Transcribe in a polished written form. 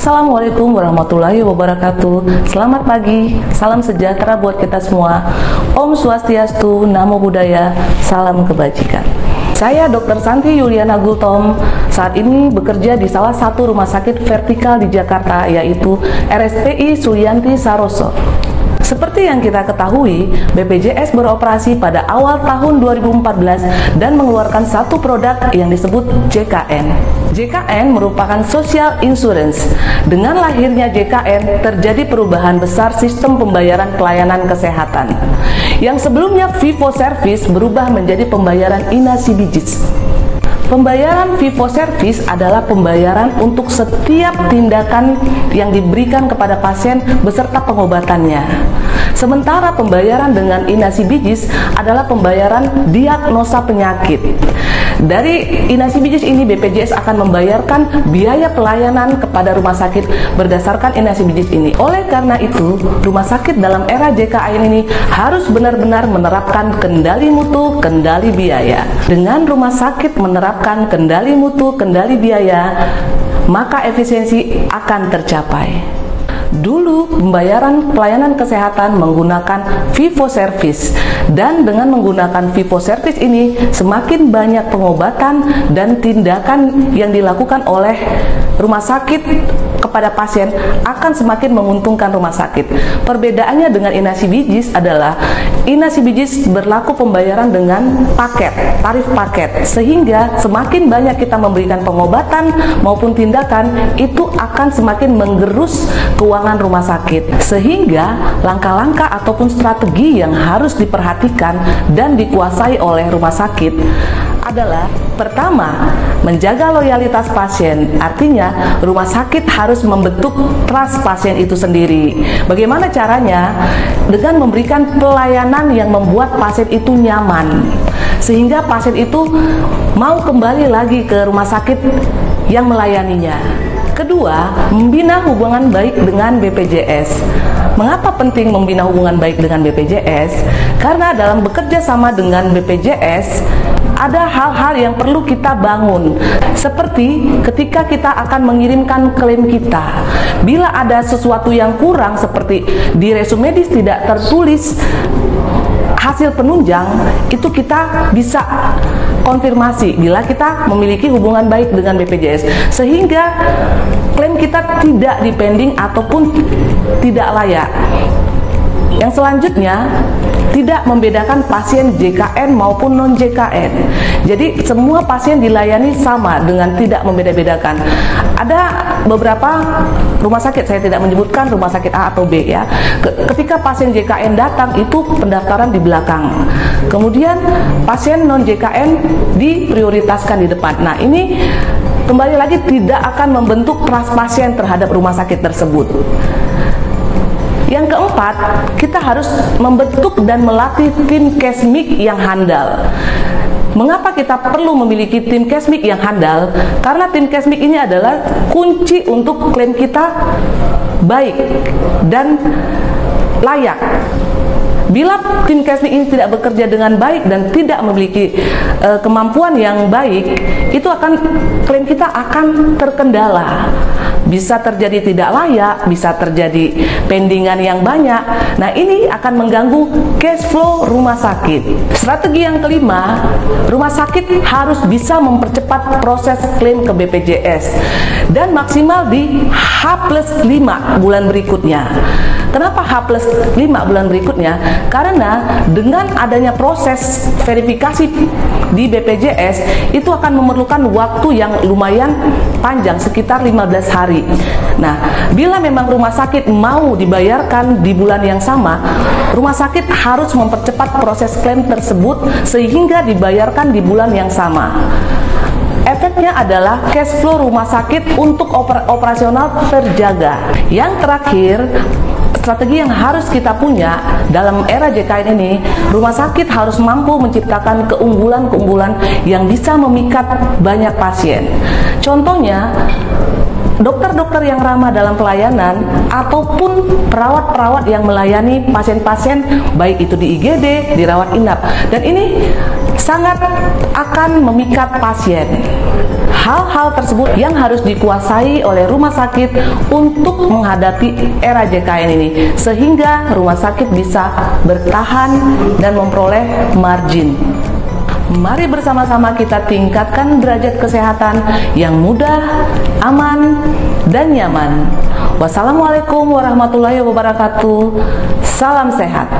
Assalamualaikum warahmatullahi wabarakatuh. Selamat pagi, salam sejahtera buat kita semua. Om Swastiastu, Namo Buddhaya, salam kebajikan. Saya Dr. Santi Yuliana Gultom, saat ini bekerja di salah satu rumah sakit vertikal di Jakarta, yaitu RSPI Sulianti Saroso. Seperti yang kita ketahui, BPJS beroperasi pada awal tahun 2014 dan mengeluarkan satu produk yang disebut JKN. JKN merupakan Social Insurance. Dengan lahirnya JKN, terjadi perubahan besar sistem pembayaran pelayanan kesehatan. Yang sebelumnya fee for service berubah menjadi pembayaran inasibijis. Pembayaran fee for service adalah pembayaran untuk setiap tindakan yang diberikan kepada pasien beserta pengobatannya. Sementara pembayaran dengan inasibijis adalah pembayaran diagnosa penyakit. Dari inasibijis ini BPJS akan membayarkan biaya pelayanan kepada rumah sakit berdasarkan inasibijis ini. Oleh karena itu, rumah sakit dalam era JKN ini harus benar-benar menerapkan kendali mutu, kendali biaya. Dengan rumah sakit menerapkan kendali mutu, kendali biaya, maka efisiensi akan tercapai. Dulu pembayaran pelayanan kesehatan menggunakan fee for service, dan dengan menggunakan fee for service ini semakin banyak pengobatan dan tindakan yang dilakukan oleh rumah sakit kepada pasien akan semakin menguntungkan rumah sakit. Perbedaannya dengan inasibijis adalah inasibijis berlaku pembayaran dengan paket, tarif paket, sehingga semakin banyak kita memberikan pengobatan maupun tindakan, itu akan semakin menggerus keuangan rumah sakit. Sehingga langkah-langkah ataupun strategi yang harus diperhatikan dan dikuasai oleh rumah sakit adalah: pertama, menjaga loyalitas pasien. Artinya rumah sakit harus membentuk trust pasien itu sendiri. Bagaimana caranya? Dengan memberikan pelayanan yang membuat pasien itu nyaman, sehingga pasien itu mau kembali lagi ke rumah sakit yang melayaninya. Kedua, membina hubungan baik dengan BPJS. Mengapa penting membina hubungan baik dengan BPJS? Karena dalam bekerja sama dengan BPJS, ada hal-hal yang perlu kita bangun, seperti ketika kita akan mengirimkan klaim kita. Bila ada sesuatu yang kurang, seperti di resume medis tidak tertulis hasil penunjang, itu kita bisa konfirmasi bila kita memiliki hubungan baik dengan BPJS, sehingga klaim kita tidak dipending ataupun tidak layak. Yang selanjutnya, tidak membedakan pasien JKN maupun non-JKN. Jadi semua pasien dilayani sama dengan tidak membeda-bedakan. Ada beberapa rumah sakit, saya tidak menyebutkan rumah sakit A atau B ya. Ketika pasien JKN datang, itu pendaftaran di belakang. Kemudian pasien non-JKN diprioritaskan di depan. Nah, ini kembali lagi tidak akan membentuk trust pasien terhadap rumah sakit tersebut. Yang keempat, kita harus membentuk dan melatih tim kesmik yang handal. Mengapa kita perlu memiliki tim kesmik yang handal? Karena tim kesmik ini adalah kunci untuk klaim kita baik dan layak. Bila tim kesmik ini tidak bekerja dengan baik dan tidak memiliki kemampuan yang baik, itu klaim kita akan terkendala. Bisa terjadi tidak layak, bisa terjadi pendingan yang banyak. Nah, ini akan mengganggu cash flow rumah sakit. Strategi yang kelima, rumah sakit harus bisa mempercepat proses klaim ke BPJS dan maksimal di H+5 bulan berikutnya. Kenapa H+5 bulan berikutnya? Karena dengan adanya proses verifikasi di BPJS, itu akan memerlukan waktu yang lumayan panjang, sekitar 15 hari. Nah, bila memang rumah sakit mau dibayarkan di bulan yang sama, rumah sakit harus mempercepat proses klaim tersebut sehingga dibayarkan di bulan yang sama. Efeknya adalah cash flow rumah sakit untuk operasional terjaga. Yang terakhir, strategi yang harus kita punya dalam era JKN ini, rumah sakit harus mampu menciptakan keunggulan-keunggulan yang bisa memikat banyak pasien. Contohnya, dokter-dokter yang ramah dalam pelayanan ataupun perawat-perawat yang melayani pasien-pasien baik itu di IGD, di rawat inap. Dan ini sangat akan memikat pasien. hal-hal tersebut yang harus dikuasai oleh rumah sakit untuk menghadapi era JKN ini, sehingga rumah sakit bisa bertahan dan memperoleh margin. Mari bersama-sama kita tingkatkan derajat kesehatan yang mudah, aman, dan nyaman. Wassalamualaikum warahmatullahi wabarakatuh. Salam sehat.